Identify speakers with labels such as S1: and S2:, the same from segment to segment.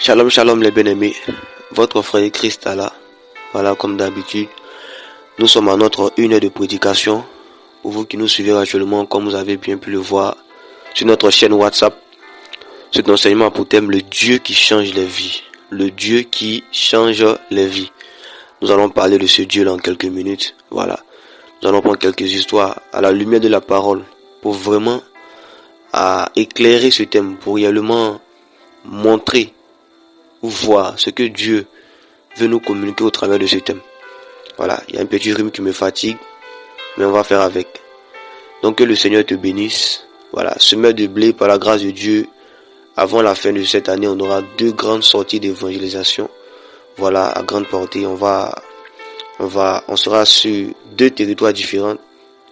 S1: Shalom, shalom les bien-aimés, votre frère Christ est là. Voilà, comme d'habitude, nous sommes à notre 1 heure de prédication. Pour vous qui nous suivez actuellement, comme vous avez bien pu le voir sur notre chaîne WhatsApp, cet enseignement a pour thème le Dieu qui change les vies. Le Dieu qui change les vies. Nous allons parler de ce Dieu-là en quelques minutes. Voilà, nous allons prendre quelques histoires à la lumière de la parole pour vraiment éclairer ce thème, pour réellement montrer ou voir ce que Dieu veut nous communiquer au travers de ce thème. Voilà, il y a un petit rhume qui me fatigue, mais on va faire avec. Donc que le Seigneur te bénisse. Voilà, semeur de blé par la grâce de Dieu. Avant la fin de cette année, on aura 2 grandes sorties d'évangélisation. Voilà, à grande portée, on sera sur 2 territoires différents.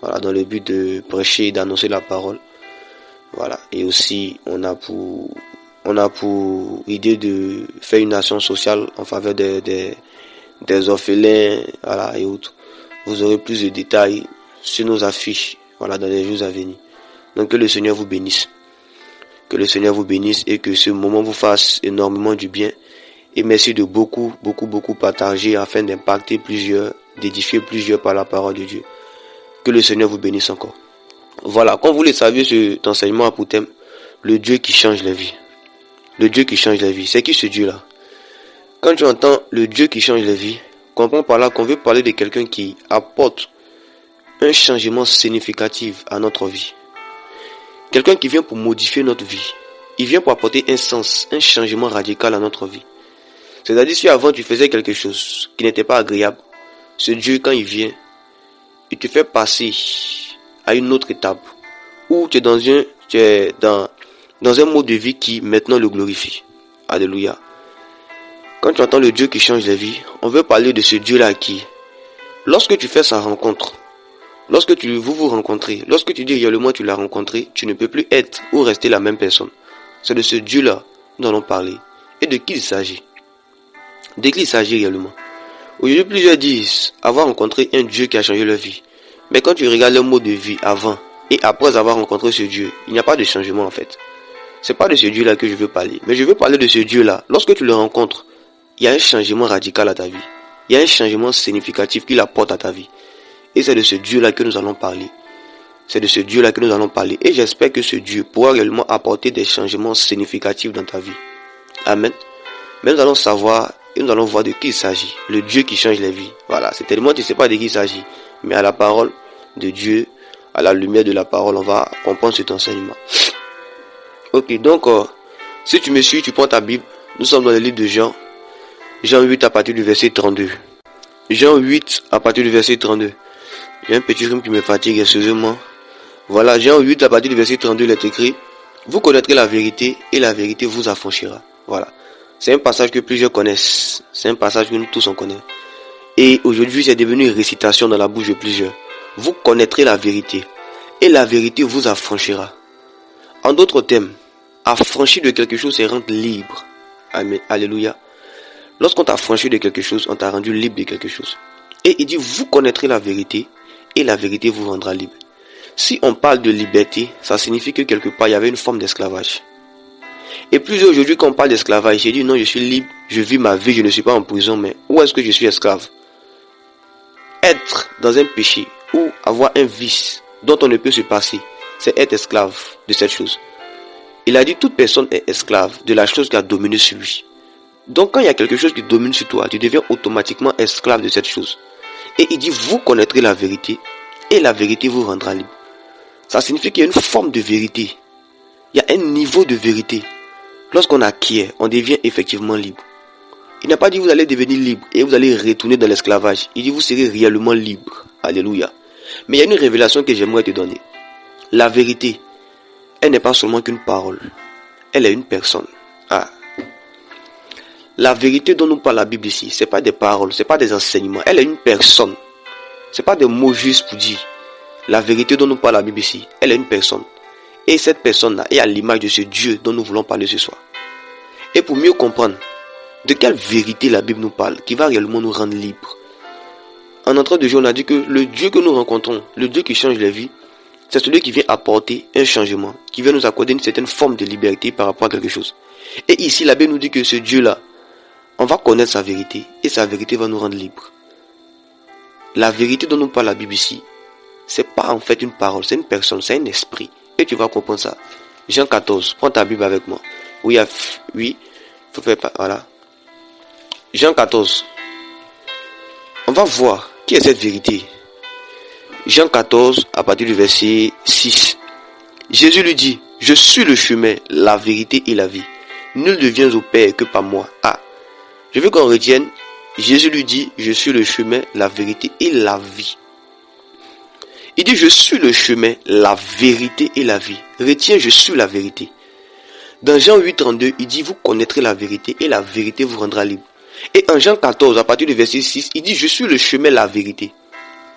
S1: Voilà, dans le but de prêcher et d'annoncer la parole. Voilà, et aussi on a pour idée de faire une action sociale en faveur des orphelins, voilà, et autres. Vous aurez plus de détails sur nos affiches, voilà, dans les jours à venir. Donc que le Seigneur vous bénisse. Que le Seigneur vous bénisse et que ce moment vous fasse énormément du bien. Et merci de beaucoup partager afin d'impacter plusieurs, d'édifier plusieurs par la parole de Dieu. Que le Seigneur vous bénisse encore. Voilà, comme vous le savez, cet enseignement a pour thème le Dieu qui change la vie. Le Dieu qui change la vie. C'est qui ce Dieu-là? Quand tu entends le Dieu qui change la vie, comprends par là qu'on veut parler de quelqu'un qui apporte un changement significatif à notre vie. Quelqu'un qui vient pour modifier notre vie. Il vient pour apporter un sens, un changement radical à notre vie. C'est-à-dire si avant tu faisais quelque chose qui n'était pas agréable, ce Dieu quand il vient, il te fait passer à une autre étape où tu es dans un mode de vie qui maintenant le glorifie. Alléluia. Quand tu entends le Dieu qui change la vie, on veut parler de ce Dieu-là qui, lorsque tu fais sa rencontre, lorsque vous vous rencontrez, lorsque tu dis réellement tu l'as rencontré, tu ne peux plus être ou rester la même personne. C'est de ce Dieu-là dont nous allons parler. Et de qui il s'agit? De qui il s'agit réellement? Aujourd'hui, plusieurs disent avoir rencontré un Dieu qui a changé leur vie. Mais quand tu regardes leur mode de vie avant et après avoir rencontré ce Dieu, il n'y a pas de changement en fait. C'est pas de ce Dieu-là que je veux parler. Mais je veux parler de ce Dieu-là. Lorsque tu le rencontres, il y a un changement radical à ta vie. Il y a un changement significatif qu'il apporte à ta vie. Et c'est de ce Dieu-là que nous allons parler. C'est de ce Dieu-là que nous allons parler. Et j'espère que ce Dieu pourra réellement apporter des changements significatifs dans ta vie. Amen. Mais nous allons savoir et nous allons voir de qui il s'agit. Le Dieu qui change les vies. Voilà. C'est tellement tu ne sais pas de qui il s'agit. Mais à la parole de Dieu, à la lumière de la parole, on va comprendre cet enseignement. Ok, donc, si tu me suis, tu prends ta Bible. Nous sommes dans le livre de Jean. Jean 8 à partir du verset 32. Jean 8 à partir du verset 32. J'ai un petit rhume qui me fatigue, excusez-moi. Voilà, Jean 8 à partir du verset 32, il est écrit: vous connaîtrez la vérité et la vérité vous affranchira. Voilà. C'est un passage que plusieurs connaissent. C'est un passage que nous tous on connaît. Et aujourd'hui, c'est devenu une récitation dans la bouche de plusieurs. Vous connaîtrez la vérité et la vérité vous affranchira. En d'autres termes, affranchir de quelque chose, c'est rendre libre. Amen. Alléluia. Lorsqu'on t'a affranchi de quelque chose, on t'a rendu libre de quelque chose. Et il dit, vous connaîtrez la vérité et la vérité vous rendra libre. Si on parle de liberté, ça signifie que quelque part, il y avait une forme d'esclavage. Et plusieurs aujourd'hui, quand on parle d'esclavage, j'ai dit non, je suis libre, je vis ma vie, je ne suis pas en prison, mais où est-ce que je suis esclave? Être dans un péché ou avoir un vice dont on ne peut se passer, c'est être esclave de cette chose. Il a dit toute personne est esclave de la chose qui a dominé sur lui. Donc quand il y a quelque chose qui domine sur toi, tu deviens automatiquement esclave de cette chose. Et il dit vous connaîtrez la vérité et la vérité vous rendra libre. Ça signifie qu'il y a une forme de vérité. Il y a un niveau de vérité. Lorsqu'on acquiert, on devient effectivement libre. Il n'a pas dit vous allez devenir libre et vous allez retourner dans l'esclavage. Il dit vous serez réellement libre. Alléluia. Mais il y a une révélation que j'aimerais te donner. La vérité, elle n'est pas seulement qu'une parole. Elle est une personne. La vérité dont nous parle la Bible ici, c'est pas des paroles, c'est pas des enseignements. Elle est une personne. C'est pas des mots juste pour dire. La vérité dont nous parle la Bible ici, elle est une personne. Et cette personne-là est à l'image de ce Dieu dont nous voulons parler ce soir. Et pour mieux comprendre de quelle vérité la Bible nous parle, qui va réellement nous rendre libres. En entrée de jeu, on a dit que le Dieu que nous rencontrons, le Dieu qui change les vies, c'est celui qui vient apporter un changement, qui vient nous accorder une certaine forme de liberté par rapport à quelque chose. Et ici, la Bible nous dit que ce Dieu-là, on va connaître sa vérité et sa vérité va nous rendre libres. La vérité dont nous parle la Bible ici, c'est pas en fait une parole, c'est une personne, c'est un esprit. Et tu vas comprendre ça. Jean 14, prends ta Bible avec moi. Oui, faut faire voilà. Jean 14. On va voir qui est cette vérité. Jean 14, à partir du verset 6. Jésus lui dit, je suis le chemin, la vérité et la vie. Nul ne vient au Père que par moi. Je veux qu'on retienne, Jésus lui dit, je suis le chemin, la vérité et la vie. Il dit, je suis le chemin, la vérité et la vie. Retiens, je suis la vérité. Dans Jean 8, 32, il dit, vous connaîtrez la vérité et la vérité vous rendra libre. Et en Jean 14, à partir du verset 6, il dit, je suis le chemin, la vérité.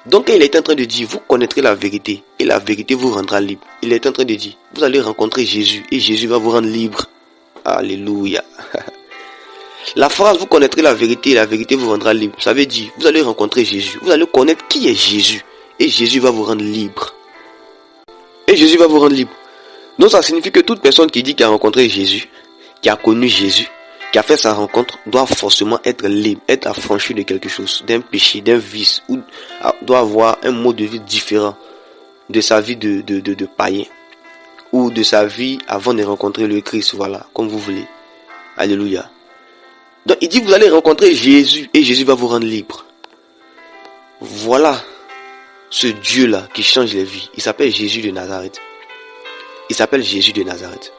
S1: Donc il est en train de dire, vous connaîtrez la vérité et la vérité vous rendra libre. Il est en train de dire, vous allez rencontrer Jésus et Jésus va vous rendre libre. Alléluia. La phrase, vous connaîtrez la vérité et la vérité vous rendra libre. Ça veut dire, vous allez rencontrer Jésus. Vous allez connaître qui est Jésus. Et Jésus va vous rendre libre. Et Jésus va vous rendre libre. Donc ça signifie que toute personne qui dit qu'il a rencontré Jésus, qui a connu Jésus, qui a fait sa rencontre, doit forcément être libre, être affranchi de quelque chose, d'un péché, d'un vice, ou doit avoir un mode de vie différent de sa vie de païen, ou de sa vie avant de rencontrer le Christ, voilà, comme vous voulez. Alléluia. Donc il dit, vous allez rencontrer Jésus, et Jésus va vous rendre libre. Voilà ce Dieu-là qui change les vies. Il s'appelle Jésus de Nazareth. Il s'appelle Jésus de Nazareth.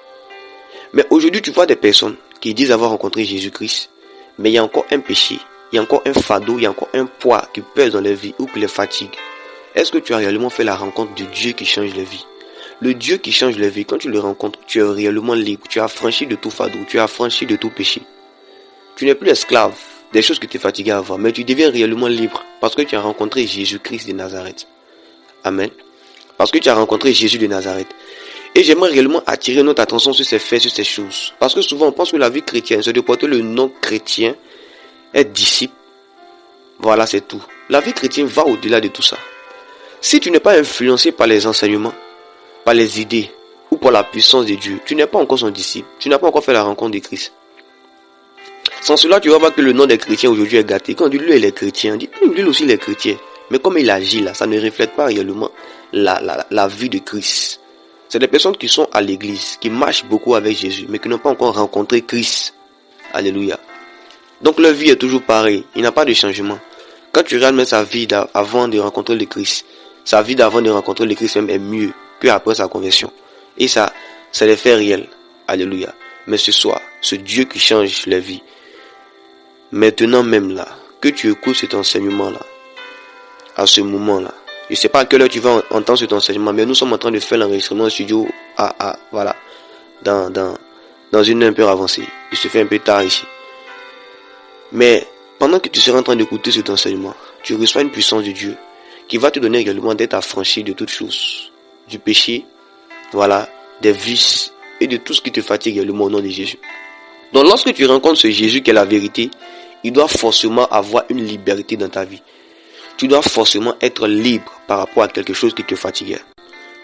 S1: Mais aujourd'hui, tu vois des personnes qui disent avoir rencontré Jésus-Christ, mais il y a encore un péché, il y a encore un fardeau, il y a encore un poids qui pèse dans leur vie ou qui les fatigue. Est-ce que tu as réellement fait la rencontre de Dieu qui change les vies? Le Dieu qui change les vies, quand tu le rencontres, tu es réellement libre, tu es affranchi de tout fardeau, tu es affranchi de tout péché. Tu n'es plus esclave des choses que tu es fatigué avant, mais tu deviens réellement libre parce que tu as rencontré Jésus-Christ de Nazareth. Amen. Parce que tu as rencontré Jésus de Nazareth. Et j'aimerais réellement attirer notre attention sur ces faits, sur ces choses. Parce que souvent on pense que la vie chrétienne, c'est de porter le nom chrétien, être disciple. Voilà, c'est tout. La vie chrétienne va au-delà de tout ça. Si tu n'es pas influencé par les enseignements, par les idées ou par la puissance de Dieu, tu n'es pas encore son disciple. Tu n'as pas encore fait la rencontre de Christ. Sans cela, tu vas voir que le nom des chrétiens aujourd'hui est gâté. Quand on dit lui, il est chrétien, on dit lui aussi il est chrétien. Mais comme il agit là, ça ne reflète pas réellement la vie de Christ. C'est des personnes qui sont à l'église, qui marchent beaucoup avec Jésus, mais qui n'ont pas encore rencontré Christ. Alléluia. Donc leur vie est toujours pareille. Il n'y a pas de changement. Quand tu regardes même sa vie avant de rencontrer le Christ, sa vie d'avant de rencontrer le Christ même est mieux qu'après sa conversion. Et ça, c'est les faits réels. Alléluia. Mais ce soir, ce Dieu qui change les vies, maintenant même là, que tu écoutes cet enseignement-là, à ce moment-là, je ne sais pas à quelle heure tu vas entendre cet enseignement, mais nous sommes en train de faire l'enregistrement au studio voilà, dans une heure un peu avancée. Il se fait un peu tard ici. Mais pendant que tu seras en train d'écouter cet enseignement, tu reçois une puissance de Dieu qui va te donner également d'être affranchi de toutes choses, du péché, voilà, des vices et de tout ce qui te fatigue également au nom de Jésus. Donc lorsque tu rencontres ce Jésus qui est la vérité, il doit forcément avoir une liberté dans ta vie. Tu dois forcément être libre par rapport à quelque chose qui te fatiguait.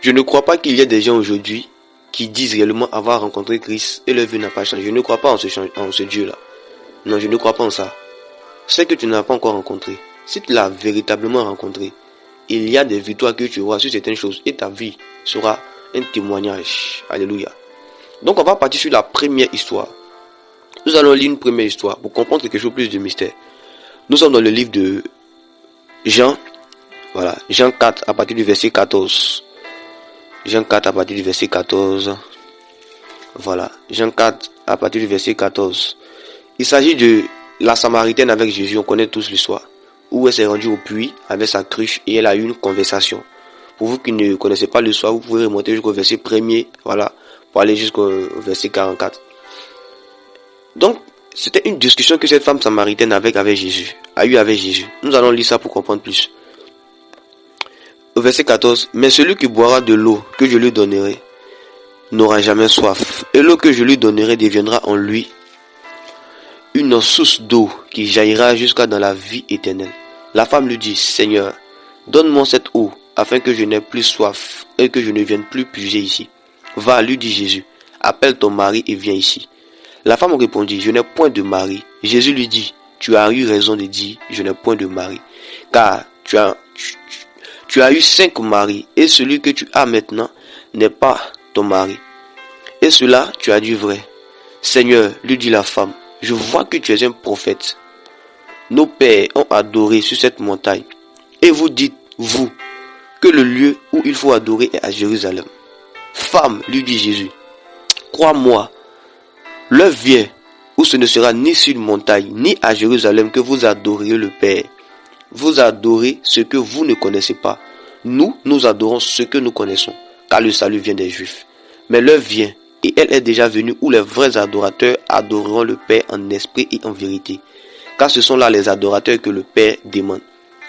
S1: Je ne crois pas qu'il y ait des gens aujourd'hui qui disent réellement avoir rencontré Christ et leur vie n'a pas changé. Je ne crois pas en ce Dieu-là. Non, je ne crois pas en ça. C'est que tu n'as pas encore rencontré. Si tu l'as véritablement rencontré, il y a des victoires que tu auras sur certaines choses et ta vie sera un témoignage. Alléluia. Donc on va partir sur la première histoire. Nous allons lire une première histoire pour comprendre quelque chose de plus de mystère. Nous sommes dans le livre de Jean, voilà, Jean 4 à partir du verset 14. Jean 4 à partir du verset 14. Voilà, Jean 4 à partir du verset 14. Il s'agit de la Samaritaine avec Jésus, on connaît tous l'histoire. Où elle s'est rendue au puits avec sa cruche et elle a eu une conversation. Pour vous qui ne connaissez pas l'histoire, vous pouvez remonter jusqu'au verset 1er, voilà, pour aller jusqu'au verset 44. Donc, c'était une discussion que cette femme samaritaine a eu avec Jésus. Nous allons lire ça pour comprendre plus. Au verset 14, mais celui qui boira de l'eau que je lui donnerai n'aura jamais soif. Et l'eau que je lui donnerai deviendra en lui une source d'eau qui jaillira jusqu'à dans la vie éternelle. La femme lui dit, Seigneur, donne-moi cette eau afin que je n'ai plus soif et que je ne vienne plus puiser ici. Va, lui dit Jésus, appelle ton mari et viens ici. La femme répondit, je n'ai point de mari. Jésus lui dit, tu as eu raison de dire, je n'ai point de mari. Car tu as eu 5 maris, et celui que tu as maintenant n'est pas ton mari. Et cela, tu as dit vrai. Seigneur, lui dit la femme, je vois que tu es un prophète. Nos pères ont adoré sur cette montagne. Et vous dites, vous, que le lieu où il faut adorer est à Jérusalem. Femme, lui dit Jésus, crois-moi, l'heure vient où ce ne sera ni sur une montagne, ni à Jérusalem que vous adorerez le Père. Vous adorez ce que vous ne connaissez pas. Nous adorons ce que nous connaissons, car le salut vient des Juifs. Mais l'heure vient, et elle est déjà venue, où les vrais adorateurs adoreront le Père en esprit et en vérité. Car ce sont là les adorateurs que le Père demande.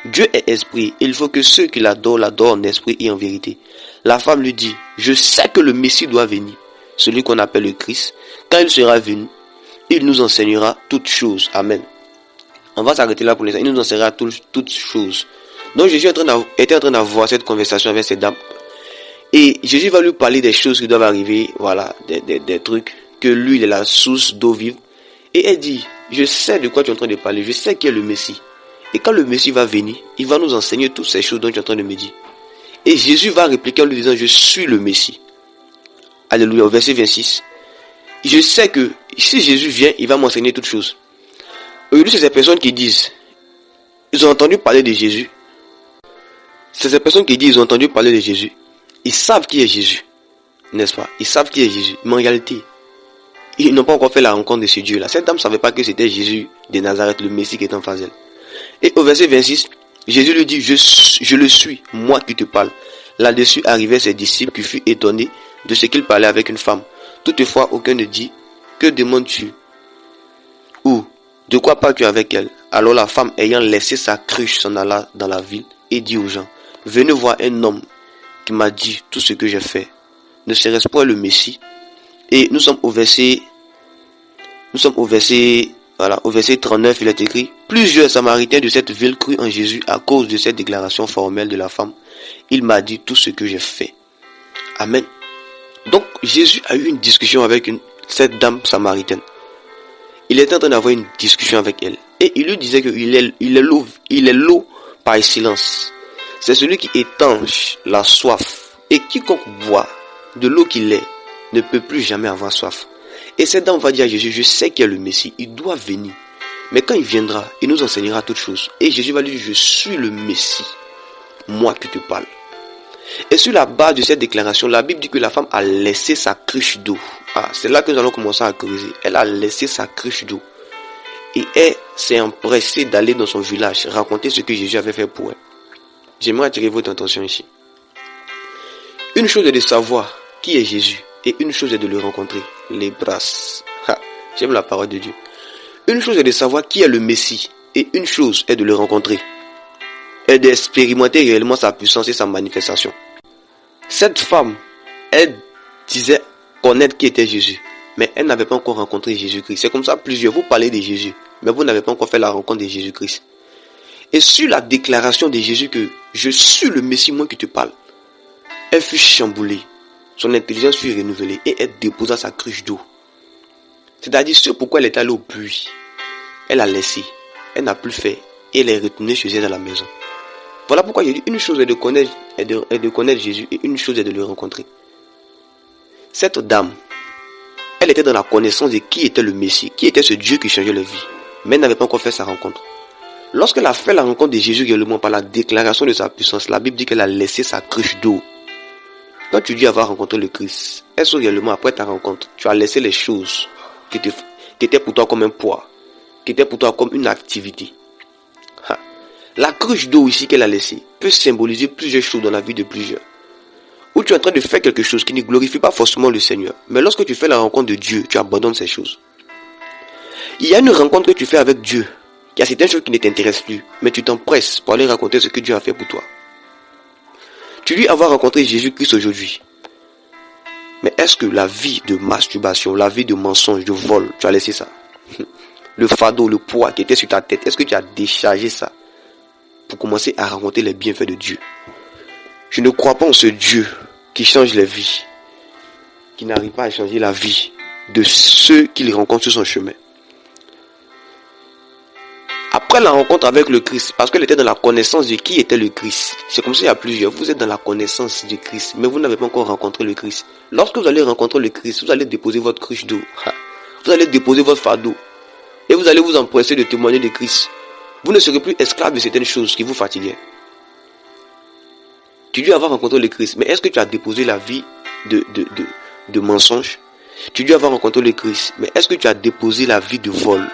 S1: Dieu est esprit, et il faut que ceux qui l'adorent en esprit et en vérité. La femme lui dit, je sais que le Messie doit venir, celui qu'on appelle le Christ. Quand il sera venu, il nous enseignera toutes choses. Amen. On va s'arrêter là pour l'instant. Il nous enseignera toutes choses. Donc Jésus était en train d'avoir cette conversation avec cette dame. Et Jésus va lui parler des choses qui doivent arriver. Voilà, des trucs. Que lui, il est la source d'eau vive. Et elle dit, je sais de quoi tu es en train de parler. Je sais qui est le Messie. Et quand le Messie va venir, il va nous enseigner toutes ces choses dont tu es en train de me dire. Et Jésus va répliquer en lui disant, je suis le Messie. Alléluia, au verset 26. Je sais que si Jésus vient, il va m'enseigner toutes choses. Aujourd'hui, c'est ces personnes qui disent, ils ont entendu parler de Jésus. C'est ces personnes qui disent, ils ont entendu parler de Jésus. Ils savent qui est Jésus. N'est-ce pas? Ils savent qui est Jésus. Mais en réalité, ils n'ont pas encore fait la rencontre de ce Dieu-là. Cette dame ne savait pas que c'était Jésus de Nazareth, le Messie qui est en face d'elle. Et au verset 26, Jésus lui dit, je le suis, moi qui te parle. Là-dessus arrivaient ses disciples qui furent étonnés de ce qu'il parlait avec une femme. Toutefois, aucun ne dit, que demandes-tu? Ou, de quoi parles-tu avec elle? Alors la femme, ayant laissé sa cruche, s'en alla dans la ville et dit aux gens, venez voir un homme qui m'a dit tout ce que j'ai fait. Ne serait-ce point le Messie? Et nous sommes au verset 39, il est écrit, plusieurs Samaritains de cette ville crurent en Jésus à cause de cette déclaration formelle de la femme. Il m'a dit tout ce que j'ai fait. Amen. Donc Jésus a eu une discussion avec cette dame samaritaine. Il était en train d'avoir une discussion avec elle. Et il lui disait qu'il est l'eau par excellence. C'est celui qui étanche la soif. Et quiconque boit de l'eau qu'il est ne peut plus jamais avoir soif. Et cette dame va dire à Jésus, je sais qu'il est le Messie, il doit venir. Mais quand il viendra, il nous enseignera toutes choses. Et Jésus va lui dire, je suis le Messie, moi qui te parle. Et sur la base de cette déclaration, la Bible dit que la femme a laissé sa cruche d'eau. C'est là que nous allons commencer à creuser. Elle a laissé sa cruche d'eau. Et elle s'est empressée d'aller dans son village, raconter ce que Jésus avait fait pour elle. J'aimerais attirer votre attention ici. Une chose est de savoir qui est Jésus. Et une chose est de le rencontrer. Les brasses. J'aime la parole de Dieu. Une chose est de savoir qui est le Messie. Et une chose est de le rencontrer. Et d'expérimenter réellement sa puissance et sa manifestation. Cette femme, elle disait connaître qui était Jésus. Mais elle n'avait pas encore rencontré Jésus-Christ. C'est comme ça plusieurs. Vous parlez de Jésus. Mais vous n'avez pas encore fait la rencontre de Jésus-Christ. Et sur la déclaration de Jésus que je suis le Messie, moi qui te parle. Elle fut chamboulée. Son intelligence fut renouvelée. Et elle déposa sa cruche d'eau. C'est-à-dire ce pourquoi elle est allée au puits. Elle a laissé. Elle n'a plus fait. Et elle est retournée chez elle dans la maison. Voilà pourquoi j'ai dit une chose est de connaître, Jésus et une chose est de le rencontrer. Cette dame, elle était dans la connaissance de qui était le Messie, qui était ce Dieu qui changeait la vie. Mais elle n'avait pas encore fait sa rencontre. Lorsqu'elle a fait la rencontre de Jésus réellement par la déclaration de sa puissance, la Bible dit qu'elle a laissé sa cruche d'eau. Quand tu dis avoir rencontré le Christ, est-ce que réellement après ta rencontre, tu as laissé les choses qui étaient pour toi comme un poids, qui étaient pour toi comme une activité? La cruche d'eau ici qu'elle a laissée peut symboliser plusieurs choses dans la vie de plusieurs. Où tu es en train de faire quelque chose qui ne glorifie pas forcément le Seigneur. Mais lorsque tu fais la rencontre de Dieu, tu abandonnes ces choses. Il y a une rencontre que tu fais avec Dieu. Il y a certaines choses qui ne t'intéressent plus. Mais tu t'empresses pour aller raconter ce que Dieu a fait pour toi. Tu dis avoir rencontré Jésus-Christ aujourd'hui. Mais est-ce que la vie de masturbation, la vie de mensonge, de vol, tu as laissé ça? Le fardeau, le poids qui était sur ta tête, est-ce que tu as déchargé ça? Pour commencer à rencontrer les bienfaits de Dieu. Je ne crois pas en ce Dieu qui change les vies, qui n'arrive pas à changer la vie de ceux qu'il rencontre sur son chemin. Après la rencontre avec le Christ, parce qu'elle était dans la connaissance de qui était le Christ. C'est comme ça, il y a plusieurs. Vous êtes dans la connaissance du Christ, mais vous n'avez pas encore rencontré le Christ. Lorsque vous allez rencontrer le Christ, vous allez déposer votre cruche d'eau. Vous allez déposer votre fardeau. Et vous allez vous empresser de témoigner de Christ. Vous ne serez plus esclave de certaines choses qui vous fatiguaient. Tu dois avoir rencontré le Christ, mais est-ce que tu as déposé la vie de mensonge? Tu dois avoir rencontré le Christ, mais est-ce que tu as déposé la vie de vol?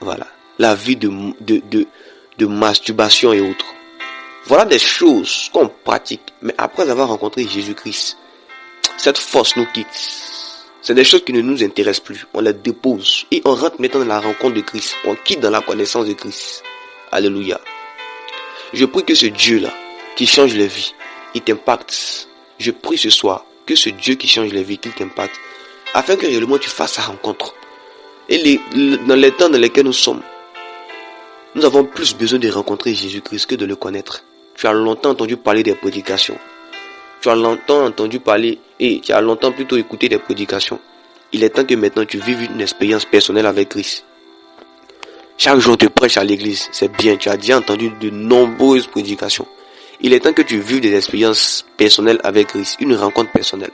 S1: Voilà. La vie de masturbation et autres. Voilà des choses qu'on pratique. Mais après avoir rencontré Jésus-Christ, cette force nous quitte. C'est des choses qui ne nous intéressent plus. On les dépose. Et on rentre maintenant dans la rencontre de Christ. On quitte dans la connaissance de Christ. Alléluia. Je prie que ce Dieu-là, qui change les vies, il t'impacte. Je prie ce soir que ce Dieu qui change les vies, qu'il t'impacte. Afin que réellement tu fasses sa rencontre. Et dans les temps dans lesquels nous sommes, nous avons plus besoin de rencontrer Jésus-Christ que de le connaître. Tu as longtemps entendu parler des prédications. Tu as longtemps entendu parler et tu as longtemps plutôt écouté des prédications. Il est temps que maintenant tu vives une expérience personnelle avec Christ. Chaque jour tu prêches à l'église, c'est bien, tu as déjà entendu de nombreuses prédications. Il est temps que tu vives des expériences personnelles avec Christ, une rencontre personnelle.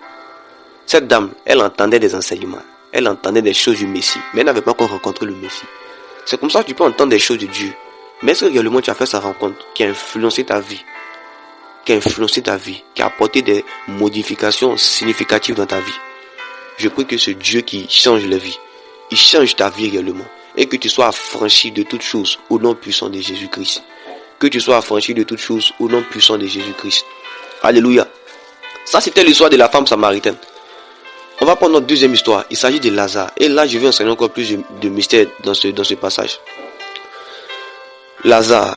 S1: Cette dame, elle entendait des enseignements, elle entendait des choses du Messie, mais elle n'avait pas encore rencontré le Messie. C'est comme ça que tu peux entendre des choses de Dieu. Mais est-ce que réellement tu as fait sa rencontre qui a influencé ta vie? Qui a apporté des modifications significatives dans ta vie? Je prie que ce Dieu qui change la vie, il change ta vie réellement. Et que tu sois affranchi de toutes choses au nom puissant de Jésus-Christ. Que tu sois affranchi de toutes choses au nom puissant de Jésus-Christ. Alléluia. Ça, c'était l'histoire de la femme samaritaine. On va prendre notre deuxième histoire. Il s'agit de Lazare. Et là, je vais enseigner encore plus de mystère dans ce passage. Lazare.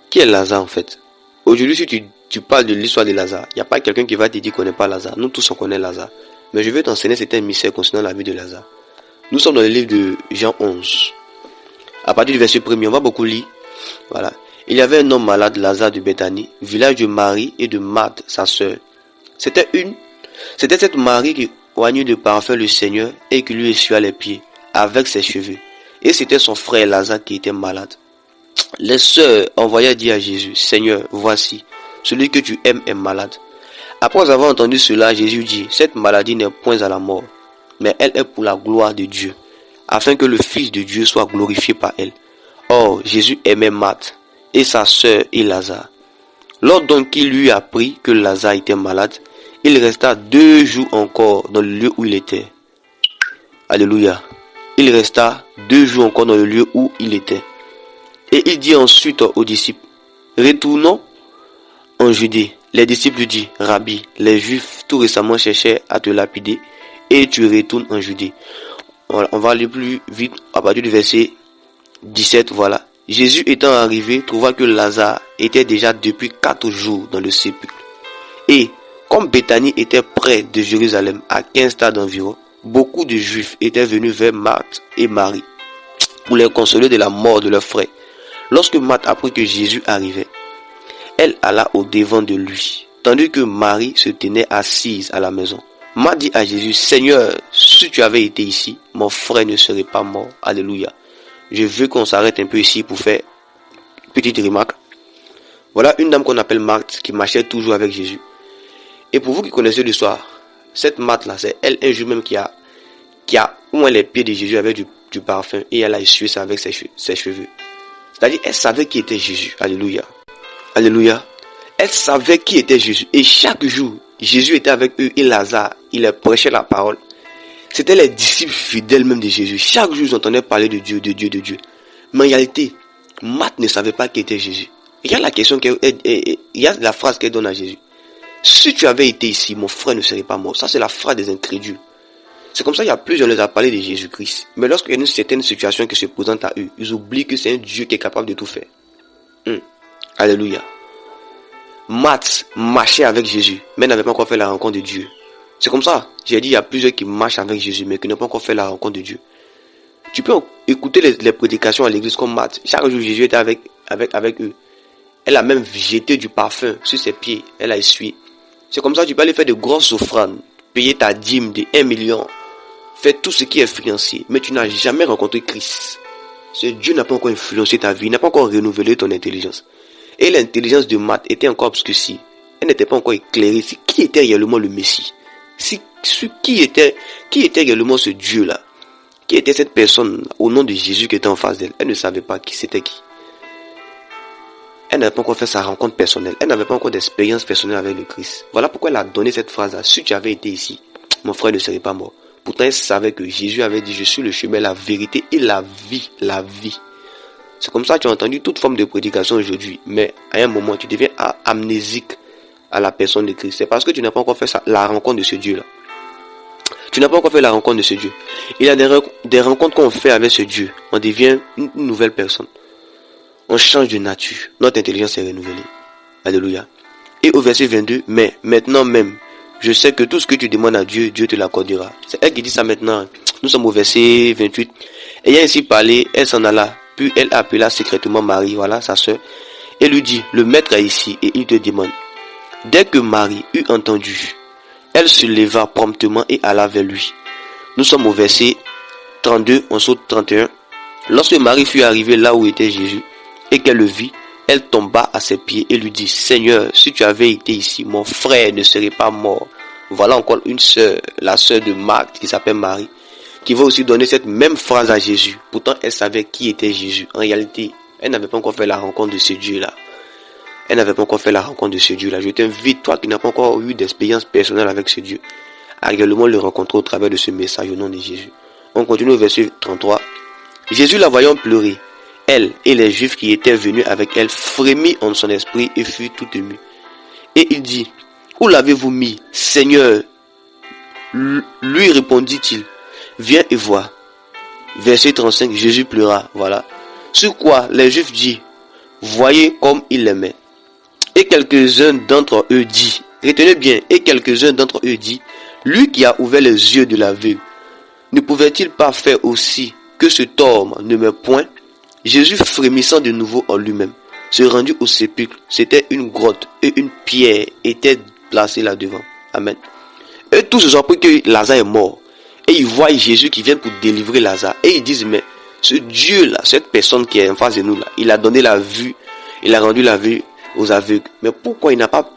S1: Qui est Lazare en fait? Aujourd'hui, si tu parles de l'histoire de Lazare, il n'y a pas quelqu'un qui va te dire qu'on ne connaît pas Lazare. Nous tous, on connaît Lazare. Mais je vais t'enseigner certains mystères concernant la vie de Lazare. Nous sommes dans le livre de Jean 11. À partir du verset 1er, on va beaucoup lire. Voilà. Il y avait un homme malade, Lazare de Béthanie, village de Marie et de Marthe, sa sœur. C'était cette Marie qui oignait de parfum le Seigneur et qui lui essuya les pieds avec ses cheveux. Et c'était son frère Lazare qui était malade. Les sœurs envoyaient dire à Jésus, Seigneur, voici, celui que tu aimes est malade. Après avoir entendu cela, Jésus dit, cette maladie n'est point à la mort, mais elle est pour la gloire de Dieu, afin que le Fils de Dieu soit glorifié par elle. Or, Jésus aimait Marthe et sa sœur et Lazare. Lors donc qu'il lui apprit que Lazare était malade, il resta 2 jours encore dans le lieu où il était. Alléluia. Il resta 2 jours encore dans le lieu où il était. Et il dit ensuite aux disciples, retournons en Judée. Les disciples lui disent, Rabbi, les Juifs tout récemment cherchaient à te lapider et tu retournes en Judée. Voilà, on va aller plus vite à partir du verset 17. Voilà. Jésus étant arrivé, trouva que Lazare était déjà depuis 4 jours dans le sépulcre. Et comme Béthanie était près de Jérusalem, à 15 stades environ, beaucoup de Juifs étaient venus vers Marthe et Marie pour les consoler de la mort de leur frère. Lorsque Marthe apprit que Jésus arrivait, elle alla au devant de lui, tandis que Marie se tenait assise à la maison. Marthe dit à Jésus, Seigneur, si tu avais été ici, mon frère ne serait pas mort. Alléluia. Je veux qu'on s'arrête un peu ici pour faire une petite remarque. Voilà une dame qu'on appelle Marthe qui marchait toujours avec Jésus. Et pour vous qui connaissez l'histoire, cette Marthe là, c'est elle un jour même qui a au moins les pieds de Jésus avec du parfum et elle a essuyé ça avec ses cheveux. C'est-à-dire, elle savait qui était Jésus. Alléluia. Alléluia. Elle savait qui était Jésus. Et chaque jour, Jésus était avec eux et Lazare, il leur prêchait la parole. C'était les disciples fidèles même de Jésus. Chaque jour, ils entendaient parler de Dieu, de Dieu, de Dieu. Mais en réalité, Marthe ne savait pas qui était Jésus. Il y a la question il y a la phrase qu'elle donne à Jésus. Si tu avais été ici, mon frère ne serait pas mort. Ça, c'est la phrase des incrédules. C'est comme ça qu'il y a plusieurs, on les a parlé de Jésus-Christ. Mais lorsqu'il y a une certaine situation qui se présente à eux, ils oublient que c'est un Dieu qui est capable de tout faire. Alléluia. Marthe marchait avec Jésus, mais n'avait pas encore fait la rencontre de Dieu. C'est comme ça. J'ai dit, il y a plusieurs qui marchent avec Jésus, mais qui n'ont pas encore fait la rencontre de Dieu. Tu peux écouter les prédications à l'église comme Marthe. Chaque jour, Jésus était avec eux. Elle a même jeté du parfum sur ses pieds. Elle a essuyé. C'est comme ça que tu peux aller faire de grosses offrandes, payer ta dîme de 1 million, faire tout ce qui est financier, mais tu n'as jamais rencontré Christ. Ce Dieu n'a pas encore influencé ta vie, n'a pas encore renouvelé ton intelligence. Et l'intelligence de Matt était encore obscurcie. Elle n'était pas encore éclairée. Qui était réellement le Messie? Qui était réellement ce Dieu-là? Qui était cette personne au nom de Jésus qui était en face d'elle? Elle ne savait pas qui c'était qui. Elle n'avait pas encore fait sa rencontre personnelle. Elle n'avait pas encore d'expérience personnelle avec le Christ. Voilà pourquoi elle a donné cette phrase-là. Si tu avais été ici, mon frère ne serait pas mort. Pourtant, elle savait que Jésus avait dit, je suis le chemin, la vérité et la vie. La vie. C'est comme ça que tu as entendu toute forme de prédication aujourd'hui. Mais à un moment, tu deviens amnésique à la personne de Christ. C'est parce que tu n'as pas encore fait la rencontre de ce Dieu-là. Tu n'as pas encore fait la rencontre de ce Dieu. Il y a des rencontres qu'on fait avec ce Dieu. On devient une nouvelle personne. On change de nature. Notre intelligence est renouvelée. Alléluia. Et au verset 22, mais maintenant même, je sais que tout ce que tu demandes à Dieu, Dieu te l'accordera. C'est elle qui dit ça maintenant. Nous sommes au verset 28. Ayant ainsi parlé, elle s'en alla. Puis elle appela secrètement Marie, voilà sa sœur, et lui dit, le maître est ici et il te demande. Dès que Marie eut entendu, elle se leva promptement et alla vers lui. Nous sommes au verset 32, on saute 31. Lorsque Marie fut arrivée là où était Jésus, et qu'elle le vit, elle tomba à ses pieds et lui dit, Seigneur, si tu avais été ici, mon frère ne serait pas mort. Voilà encore une sœur, la sœur de Marc, qui s'appelle Marie, qui va aussi donner cette même phrase à Jésus. Pourtant, elle savait qui était Jésus. En réalité, elle n'avait pas encore fait la rencontre de ce Dieu-là. Elle n'avait pas encore fait la rencontre de ce Dieu-là. Je t'invite, toi qui n'as pas encore eu d'expérience personnelle avec ce Dieu, à réellement le rencontrer au travers de ce message au nom de Jésus. On continue au verset 33. Jésus la voyant pleurer, elle et les Juifs qui étaient venus avec elle frémit en son esprit et fut tout ému. Et il dit, où l'avez-vous mis, Seigneur? Lui répondit-il, viens et vois. Verset 35, Jésus pleura, voilà. Sur quoi les Juifs disent, voyez comme il l'aimait. Et quelques-uns d'entre eux disent, retenez bien, et quelques-uns d'entre eux disent, lui qui a ouvert les yeux de l'aveugle, ne pouvait-il pas faire aussi que cet homme ne meurt point? Jésus, frémissant de nouveau en lui-même, se rendit au sépulcre. C'était une grotte et une pierre était placée là-devant. Amen. Et tous se sont appris que Lazare est mort. Et ils voient Jésus qui vient pour délivrer Lazare. Et ils disent, mais ce Dieu-là, cette personne qui est en face de nous là, il a donné la vue, il a rendu la vue aux aveugles. Mais pourquoi il n'a pas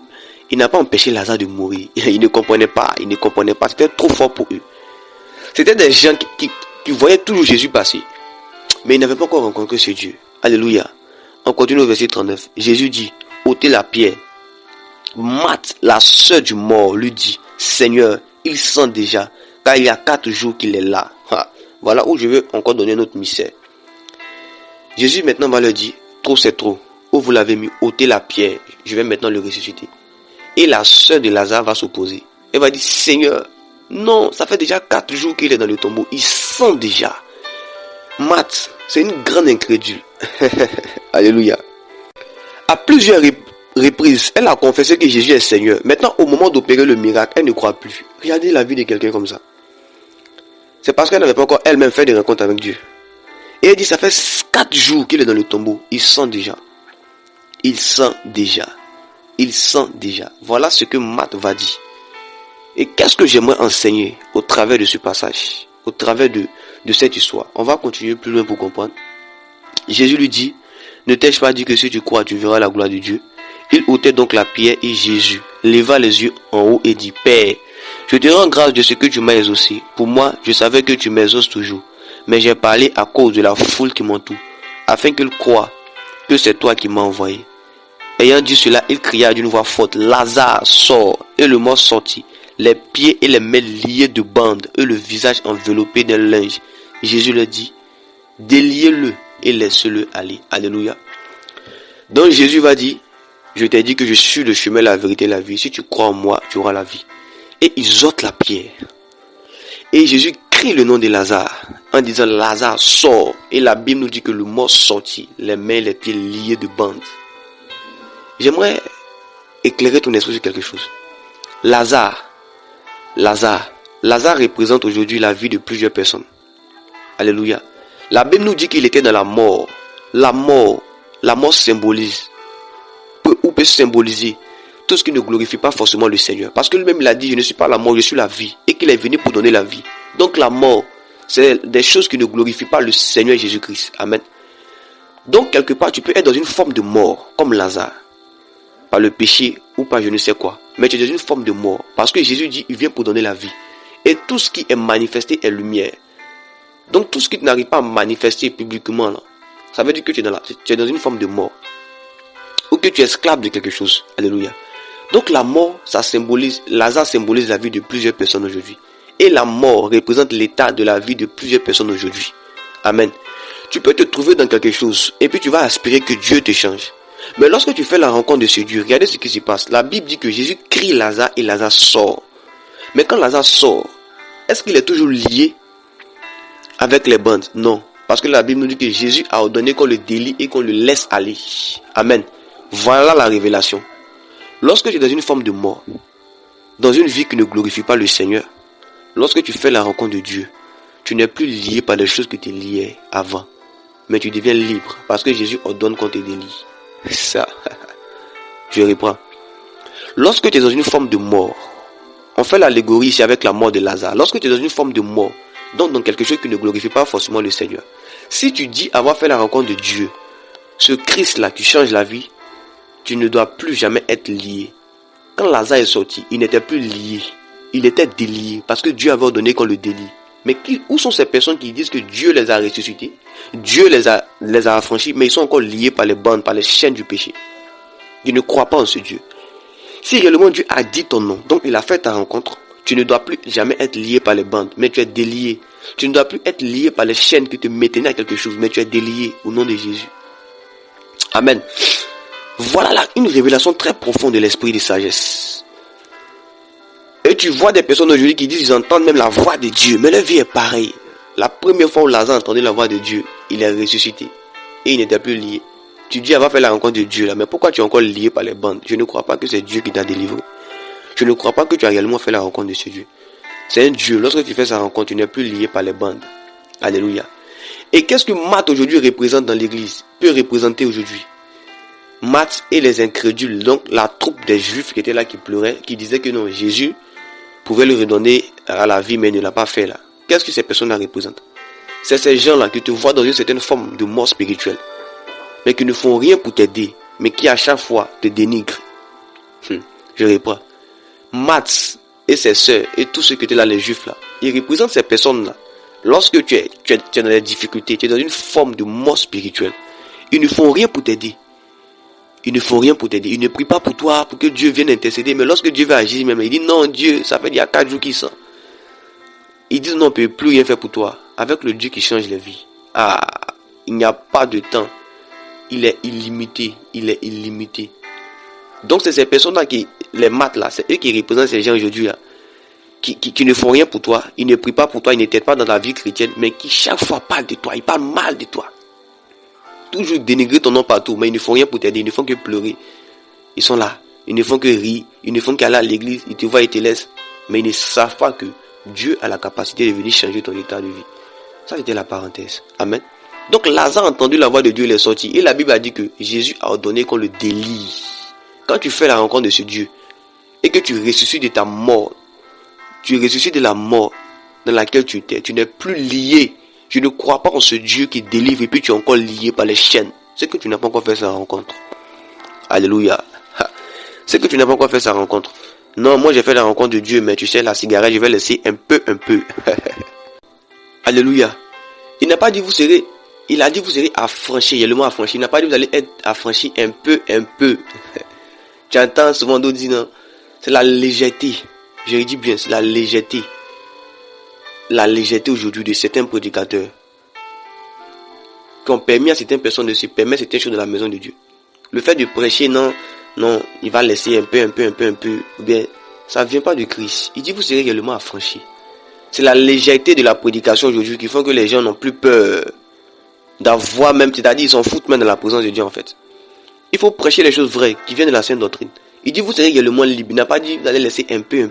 S1: empêché Lazare de mourir? Ils ne comprenaient pas, C'était trop fort pour eux. C'était des gens qui voyaient toujours Jésus passer. Mais ils n'avaient pas encore rencontré ce Dieu. Alléluia. On continue au verset 39. Jésus dit, ôtez la pierre. Marthe, la sœur du mort, lui dit, Seigneur, il sent déjà, car il y a 4 jours qu'il est là. Voilà où je veux encore donner notre mystère. Jésus maintenant va leur dire, trop c'est trop. Où vous l'avez mis, ôtez la pierre. Je vais maintenant le ressusciter. Et la sœur de Lazare va s'opposer. Elle va dire, Seigneur, non, ça fait déjà 4 jours qu'il est dans le tombeau. Il sent déjà. Marthe, c'est une grande incrédule. Alléluia. À plusieurs reprises, elle a confessé que Jésus est Seigneur. Maintenant, au moment d'opérer le miracle, elle ne croit plus. Regardez la vie de quelqu'un comme ça. C'est parce qu'elle n'avait pas encore elle-même fait des rencontres avec Dieu. Et elle dit, ça fait 4 jours qu'il est dans le tombeau. Il sent déjà. Il sent déjà. Il sent déjà. Voilà ce que Marthe va dire. Et qu'est-ce que j'aimerais enseigner au travers de ce passage, au travers de cette histoire? On va continuer plus loin pour comprendre. Jésus lui dit, ne t'ai-je pas dit que si tu crois, tu verras la gloire de Dieu? Il ôtait donc la pierre et Jésus leva les yeux en haut et dit, Père, je te rends grâce de ce que tu m'as exaucé. Pour moi, je savais que tu m'exauces toujours. Mais j'ai parlé à cause de la foule qui m'entoure, afin qu'ils croient que c'est toi qui m'as envoyé. Ayant dit cela, il cria d'une voix forte, Lazare, sort. Et le mort sortit, les pieds et les mains liés de bandes, et le visage enveloppé d'un linge. Jésus leur dit, déliez-le et laissez-le aller. Alléluia. Donc Jésus va dire, je t'ai dit que je suis le chemin, la vérité et la vie. Si tu crois en moi, tu auras la vie. Et ils ôtent la pierre. Et Jésus crie le nom de Lazare, en disant, Lazare, sort. Et la Bible nous dit que le mort sortit, les mains et les pieds liés de bandes. J'aimerais éclairer ton esprit sur quelque chose. Lazare représente aujourd'hui la vie de plusieurs personnes. Alléluia. La Bible nous dit qu'il était dans la mort. La mort symbolise, peut symboliser tout ce qui ne glorifie pas forcément le Seigneur. Parce que lui-même il a dit, je ne suis pas la mort, je suis la vie. Et qu'il est venu pour donner la vie. Donc la mort, c'est des choses qui ne glorifient pas le Seigneur Jésus-Christ. Amen. Donc quelque part, tu peux être dans une forme de mort, comme Lazare. Par le péché ou par je ne sais quoi. Mais tu es dans une forme de mort. Parce que Jésus dit, il vient pour donner la vie. Et tout ce qui est manifesté est lumière. Donc tout ce qui n'arrive pas à manifester publiquement, là, ça veut dire que tu es dans une forme de mort. Ou que tu es esclave de quelque chose. Alléluia. Donc la mort, ça symbolise, Lazare symbolise la vie de plusieurs personnes aujourd'hui. Et la mort représente l'état de la vie de plusieurs personnes aujourd'hui. Amen. Tu peux te trouver dans quelque chose et puis tu vas aspirer que Dieu te change. Mais lorsque tu fais la rencontre de ce Dieu, regardez ce qui se passe. La Bible dit que Jésus crie Lazare et Lazare sort. Mais quand Lazare sort, est-ce qu'il est toujours lié avec les bandes? Non. Parce que la Bible nous dit que Jésus a ordonné qu'on le délie et qu'on le laisse aller. Amen. Voilà la révélation. Lorsque tu es dans une forme de mort, dans une vie qui ne glorifie pas le Seigneur, lorsque tu fais la rencontre de Dieu, tu n'es plus lié par les choses que tu liais avant. Mais tu deviens libre parce que Jésus ordonne qu'on te délie. Ça, je reprends. Lorsque tu es dans une forme de mort, on fait l'allégorie ici avec la mort de Lazare. Lorsque tu es dans une forme de mort, donc dans quelque chose qui ne glorifie pas forcément le Seigneur. Si tu dis avoir fait la rencontre de Dieu, ce Christ-là qui change la vie, tu ne dois plus jamais être lié. Quand Lazare est sorti, il n'était plus lié. Il était délié parce que Dieu avait ordonné qu'on le délie. Mais où sont ces personnes qui disent que Dieu les a ressuscités? Dieu les a affranchis, mais ils sont encore liés par les bandes, par les chaînes du péché. Ils ne croient pas en ce Dieu. Si réellement Dieu a dit ton nom, donc il a fait ta rencontre, tu ne dois plus jamais être lié par les bandes, mais tu es délié. Tu ne dois plus être lié par les chaînes qui te maintenaient à quelque chose, mais tu es délié au nom de Jésus. Amen. Voilà là une révélation très profonde de l'esprit de sagesse. Et tu vois des personnes aujourd'hui qui disent qu'ils entendent même la voix de Dieu, mais leur vie est pareille. La première fois où Lazare entendait la voix de Dieu, il est ressuscité et il n'était plus lié. Tu dis avoir fait la rencontre de Dieu là, mais pourquoi tu es encore lié par les bandes? Je ne crois pas que c'est Dieu qui t'a délivré. Je ne crois pas que tu as réellement fait la rencontre de ce Dieu. C'est un Dieu. Lorsque tu fais sa rencontre, tu n'es plus lié par les bandes. Alléluia. Et qu'est-ce que Matthe aujourd'hui représente dans l'église? Peut représenter aujourd'hui Matthe et les incrédules, donc la troupe des juifs qui étaient là, qui pleuraient, qui disaient que non, Jésus pouvait lui redonner à la vie, mais il ne l'a pas fait là. Qu'est-ce que ces personnes-là représentent? C'est ces gens-là qui te voient dans une certaine forme de mort spirituelle, mais qui ne font rien pour t'aider, mais qui à chaque fois te dénigrent. Je reprends. Matthe et ses sœurs et tous ceux qui étaient là, les juifs là, ils représentent ces personnes-là. Lorsque tu es dans des difficultés, tu es dans une forme de mort spirituelle, ils ne font rien pour t'aider. Ils ne font rien pour t'aider. Ils ne prient pas pour toi, pour que Dieu vienne intercéder. Mais lorsque Dieu va agir, même, il dit non, Dieu, ça fait il y a 4 jours qu'il sent. Ils disent non, on ne peut plus rien faire pour toi. Avec le Dieu qui change les vies. Il n'y a pas de temps. Il est illimité. Il est illimité. Donc c'est ces personnes-là qui, les maths là, c'est eux qui représentent ces gens aujourd'hui là. Qui ne font rien pour toi. Ils ne prient pas pour toi, ils ne t'aident pas dans ta vie chrétienne. Mais qui chaque fois parlent de toi. Ils parlent mal de toi. Toujours dénigrer ton nom partout, mais ils ne font rien pour t'aider, ils ne font que pleurer. Ils sont là, ils ne font que rire, ils ne font qu'aller à l'église, ils te voient, ils te laissent. Mais ils ne savent pas que Dieu a la capacité de venir changer ton état de vie. Ça c'était la parenthèse. Amen. Donc Lazare a entendu la voix de Dieu, il est sorti. Et la Bible a dit que Jésus a ordonné qu'on le délie. Quand tu fais la rencontre de ce Dieu, et que tu ressuscites de ta mort, tu ressuscites de la mort dans laquelle tu étais, tu n'es plus lié. Tu ne crois pas en ce Dieu qui délivre et puis tu es encore lié par les chaînes. C'est que tu n'as pas encore fait sa rencontre. Alléluia. C'est que tu n'as pas encore fait sa rencontre. Non, moi j'ai fait la rencontre de Dieu, mais tu sais, la cigarette, je vais laisser un peu. Alléluia. Il n'a pas dit vous serez, il a dit vous serez affranchis. Il y a le mot affranchi. Il n'a pas dit vous allez être affranchis un peu. Tu entends souvent d'autres dire non. C'est la légèreté. Je dis bien, c'est la légèreté. La légèreté aujourd'hui de certains prédicateurs qui ont permis à certaines personnes de se permettre certaines choses dans la maison de Dieu. Le fait de prêcher, non, il va laisser un peu, ou bien, ça ne vient pas de Christ. Il dit, vous serez réellement affranchis. C'est la légèreté de la prédication aujourd'hui qui font que les gens n'ont plus peur d'avoir même, c'est-à-dire ils s'en foutent même de la présence de Dieu en fait. Il faut prêcher les choses vraies qui viennent de la sainte doctrine. Il dit, vous serez réellement libre. Il n'a pas dit, vous allez laisser un peu.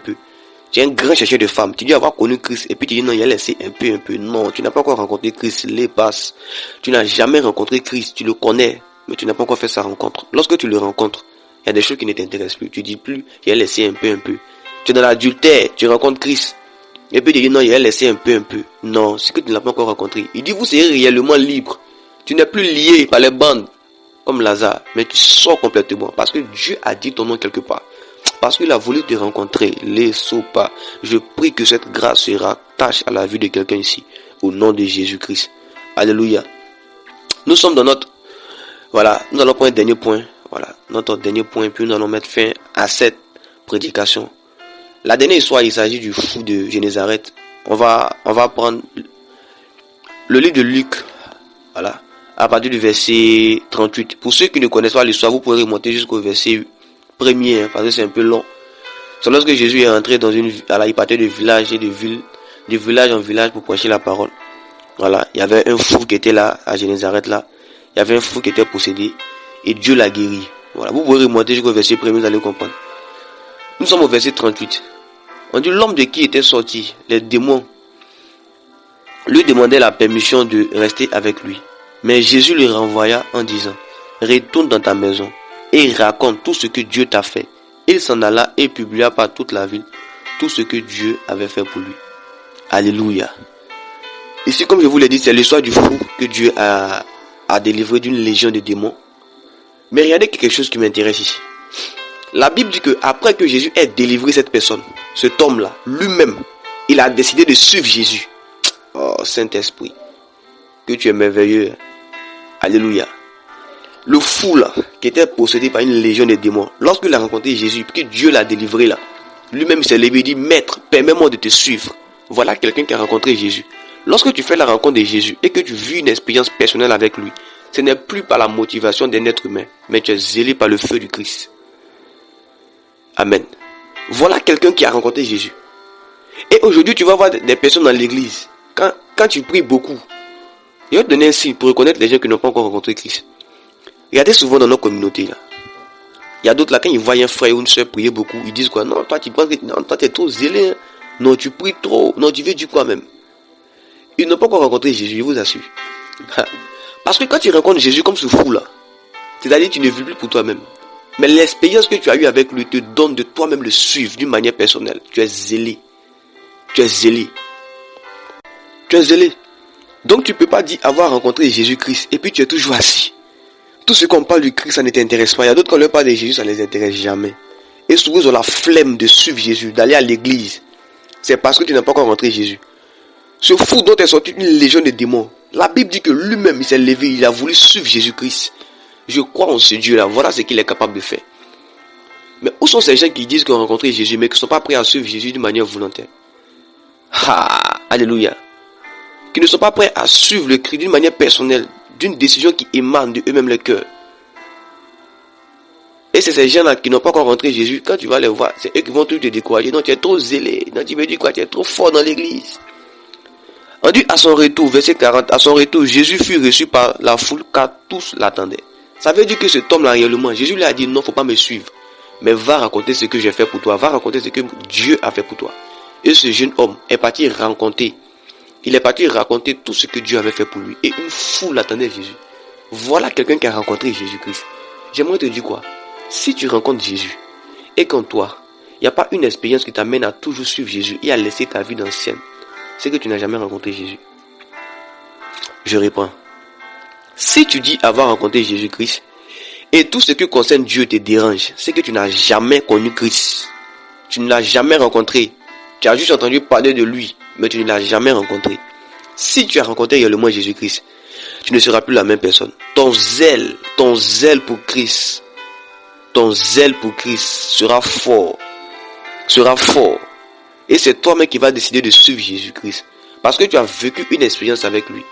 S1: Tu es un grand chercheur de femmes. Tu dis avoir connu Christ. Et puis tu dis non, il a laissé un peu. Non, tu n'as pas encore rencontré Christ. Les passes. Tu n'as jamais rencontré Christ. Tu le connais. Mais tu n'as pas encore fait sa rencontre. Lorsque tu le rencontres, Il y a des choses qui ne t'intéressent plus. Tu dis plus, j'ai laissé un peu. Tu es dans l'adultère, tu rencontres Christ. Et puis tu dis non, il a laissé un peu. Non, c'est que tu ne l'as pas encore rencontré. Il dit vous serez réellement libre. Tu n'es plus lié par les bandes comme Lazare, mais tu sors complètement parce que Dieu a dit ton nom quelque part. Parce qu'il a voulu te rencontrer, les sopas. Je prie que cette grâce se rattache à la vie de quelqu'un ici, au nom de Jésus-Christ. Alléluia. Nous sommes dans notre... Voilà, nous allons prendre un dernier point. Voilà, notre dernier point, puis nous allons mettre fin à cette prédication. La dernière histoire, il s'agit du fou de Génézareth. On va prendre le livre de Luc, voilà, à partir du verset 38. Pour ceux qui ne connaissent pas l'histoire, vous pouvez remonter jusqu'au verset premier, parce que c'est un peu long. C'est lorsque Jésus est entré dans une... Alors, il partait de village et de village en village pour prêcher la parole. Voilà, il y avait un fou qui était là, à Génézareth là. Il y avait un fou qui était possédé, et Dieu l'a guéri. Voilà, vous pouvez remonter jusqu'au verset premier, vous allez comprendre. Nous sommes au verset 38. On dit l'homme de qui était sorti, les démons, lui demandait la permission de rester avec lui. Mais Jésus le renvoya en disant, retourne dans ta maison et raconte tout ce que Dieu t'a fait. Il s'en alla et publia par toute la ville tout ce que Dieu avait fait pour lui. Alléluia. Ici, comme je vous l'ai dit, c'est l'histoire du fou que Dieu a délivré d'une légion de démons. Mais regardez quelque chose qui m'intéresse ici. La Bible dit que après que Jésus ait délivré cette personne, cet homme-là, lui-même, il a décidé de suivre Jésus. Oh, Saint-Esprit, que tu es merveilleux. Alléluia. Le fou là, qui était possédé par une légion de démons, lorsqu'il a rencontré Jésus, que Dieu l'a délivré là, lui-même s'est levé et dit, Maître, permets-moi de te suivre. Voilà quelqu'un qui a rencontré Jésus. Lorsque tu fais la rencontre de Jésus et que tu vis une expérience personnelle avec lui, ce n'est plus par la motivation d'un être humain, mais tu es zélé par le feu du Christ. Amen. Voilà quelqu'un qui a rencontré Jésus. Et aujourd'hui, tu vas voir des personnes dans l'église. Quand tu pries beaucoup, il va te donner un signe pour reconnaître les gens qui n'ont pas encore rencontré Christ. Regardez souvent dans nos communautés là. Il y a d'autres là, quand ils voient un frère ou une soeur prier beaucoup, ils disent quoi? Non, toi tu penses que non, toi tu es trop zélé. Hein? Non, tu pries trop. Non, tu veux du quoi même? Ils n'ont pas encore rencontré Jésus, je vous assure. Parce que quand tu rencontres Jésus comme ce fou là, c'est-à-dire que tu ne vis plus pour toi-même. Mais l'expérience que tu as eue avec lui te donne de toi-même le suivre d'une manière personnelle. Tu es zélé. Tu es zélé. Tu es zélé. Donc tu ne peux pas dire avoir rencontré Jésus-Christ et puis tu es toujours assis. Tout ce qu'on parle du Christ, ça ne t'intéresse pas. Il y a d'autres qui leur parle de Jésus, ça ne les intéresse jamais. Et souvent ils ont la flemme de suivre Jésus, d'aller à l'église. C'est parce que tu n'as pas encore rencontré Jésus. Ce fou dont est sorti une légion de démons. La Bible dit que lui-même il s'est levé, il a voulu suivre Jésus-Christ. Je crois en ce Dieu-là. Voilà ce qu'il est capable de faire. Mais où sont ces gens qui disent qu'ils ont rencontré Jésus, mais qui ne sont pas prêts à suivre Jésus d'une manière volontaire? Ah, alléluia. Qui ne sont pas prêts à suivre le Christ d'une manière personnelle, d'une décision qui émane de eux-mêmes le cœur. Et c'est ces gens-là qui n'ont pas encore rencontré Jésus. Quand tu vas les voir, c'est eux qui vont tout te décourager. Non, tu es trop zélé. Non, tu me dis quoi? Tu es trop fort dans l'église. On dit à son retour, verset 40, à son retour, Jésus fut reçu par la foule car tous l'attendaient. Ça veut dire que cet homme-là, réellement, Jésus lui a dit, non, faut pas me suivre. Mais va raconter ce que j'ai fait pour toi. Va raconter ce que Dieu a fait pour toi. Et ce jeune homme est parti raconter. Il est parti raconter tout ce que Dieu avait fait pour lui. Et une foule attendait Jésus. Voilà quelqu'un qui a rencontré Jésus-Christ. J'aimerais te dire quoi? Si tu rencontres Jésus, et qu'en toi, il n'y a pas une expérience qui t'amène à toujours suivre Jésus et à laisser ta vie d'ancienne, c'est que tu n'as jamais rencontré Jésus. Je réponds. Si tu dis avoir rencontré Jésus-Christ et tout ce qui concerne Dieu te dérange, c'est que tu n'as jamais connu Christ. Tu ne l'as jamais rencontré. Tu as juste entendu parler de lui, mais tu ne l'as jamais rencontré. Si tu as rencontré réellement Jésus-Christ, tu ne seras plus la même personne. Ton zèle pour Christ sera fort. Et c'est toi-même qui vas décider de suivre Jésus-Christ. Parce que tu as vécu une expérience avec lui.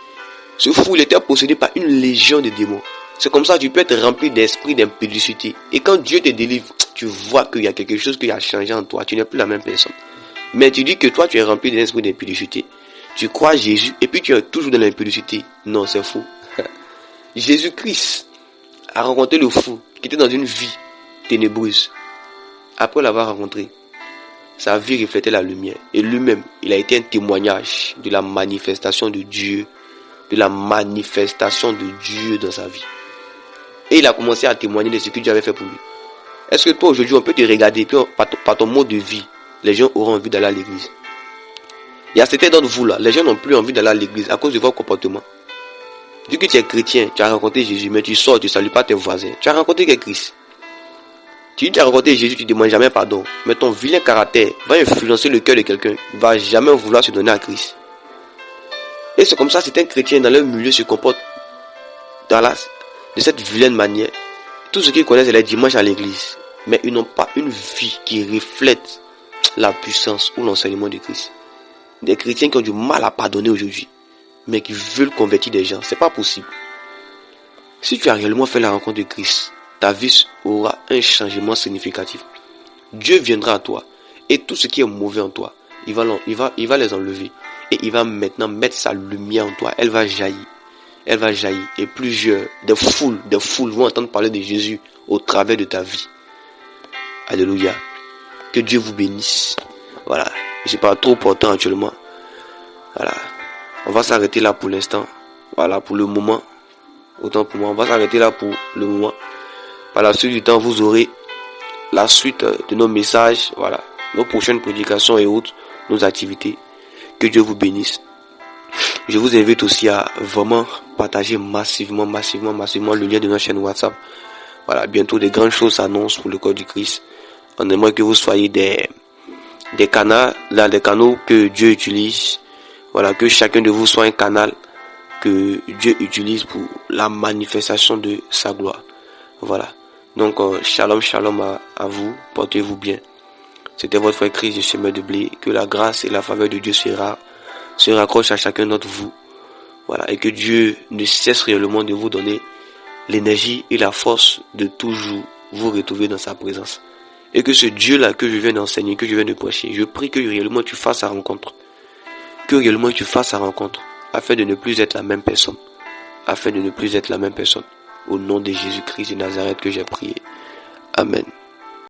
S1: Ce fou, il était possédé par une légion de démons. C'est comme ça que tu peux être rempli d'esprit d'impudicité. Et quand Dieu te délivre, tu vois qu'il y a quelque chose qui a changé en toi. Tu n'es plus la même personne. Mais tu dis que toi, tu es rempli d'un esprit d'impudicité. Tu crois Jésus et puis tu es toujours dans l'impudicité. Non, c'est faux. Jésus-Christ a rencontré le fou qui était dans une vie ténébreuse. Après l'avoir rencontré, sa vie reflétait la lumière. Et lui-même, il a été un témoignage de la manifestation de Dieu. De la manifestation de Dieu dans sa vie. Et il a commencé à témoigner de ce que Dieu avait fait pour lui. Est-ce que toi aujourd'hui on peut te regarder, puis par ton mode de vie, les gens auront envie d'aller à l'église? Il y a certains d'entre vous là, les gens n'ont plus envie d'aller à l'église à cause de votre comportement. Vu que tu es chrétien, tu as rencontré Jésus, mais tu sors, tu ne salues pas tes voisins. Tu as rencontré Christ. Tu as rencontré Jésus, tu ne demandes jamais pardon. Mais ton vilain caractère va influencer le cœur de quelqu'un. Il ne va jamais vouloir se donner à Christ. Et c'est comme ça, certains chrétiens dans leur milieu se comportent de cette vilaine manière. Tout ce qu'ils connaissent, c'est les dimanches à l'église. Mais ils n'ont pas une vie qui reflète la puissance ou l'enseignement de Christ. Des chrétiens qui ont du mal à pardonner aujourd'hui, mais qui veulent convertir des gens. C'est pas possible. Si tu as réellement fait la rencontre de Christ, ta vie aura un changement significatif. Dieu viendra à toi et tout ce qui est mauvais en toi, il va les enlever et il va maintenant mettre sa lumière en toi. Elle va jaillir. Elle va jaillir et plusieurs, des foules vont entendre parler de Jésus au travers de ta vie. Alléluia. Que Dieu vous bénisse. Voilà. Je sais pas trop important actuellement. Voilà. On va s'arrêter là pour l'instant. Voilà, pour le moment. Autant pour moi, on va s'arrêter là pour le moment. Par la suite du temps, vous aurez la suite de nos messages, voilà, nos prochaines prédications et autres, nos activités. Que Dieu vous bénisse. Je vous invite aussi à vraiment partager massivement le lien de notre chaîne WhatsApp. Voilà, bientôt des grandes choses s'annoncent pour le corps du Christ. On aimerait que vous soyez des canaux que Dieu utilise. Voilà, que chacun de vous soit un canal que Dieu utilise pour la manifestation de sa gloire. Voilà. Donc, shalom à vous. Portez-vous bien. C'était votre frère Christ de Chemin de Blé. Que la grâce et la faveur de Dieu se raccrochent à chacun d'entre vous. Voilà. Et que Dieu ne cesse réellement de vous donner l'énergie et la force de toujours vous retrouver dans sa présence. Et que ce Dieu-là que je viens d'enseigner, que je viens de prêcher, je prie que réellement tu fasses sa rencontre. Que réellement tu fasses sa rencontre. Afin de ne plus être la même personne. Au nom de Jésus-Christ de Nazareth que j'ai prié. Amen.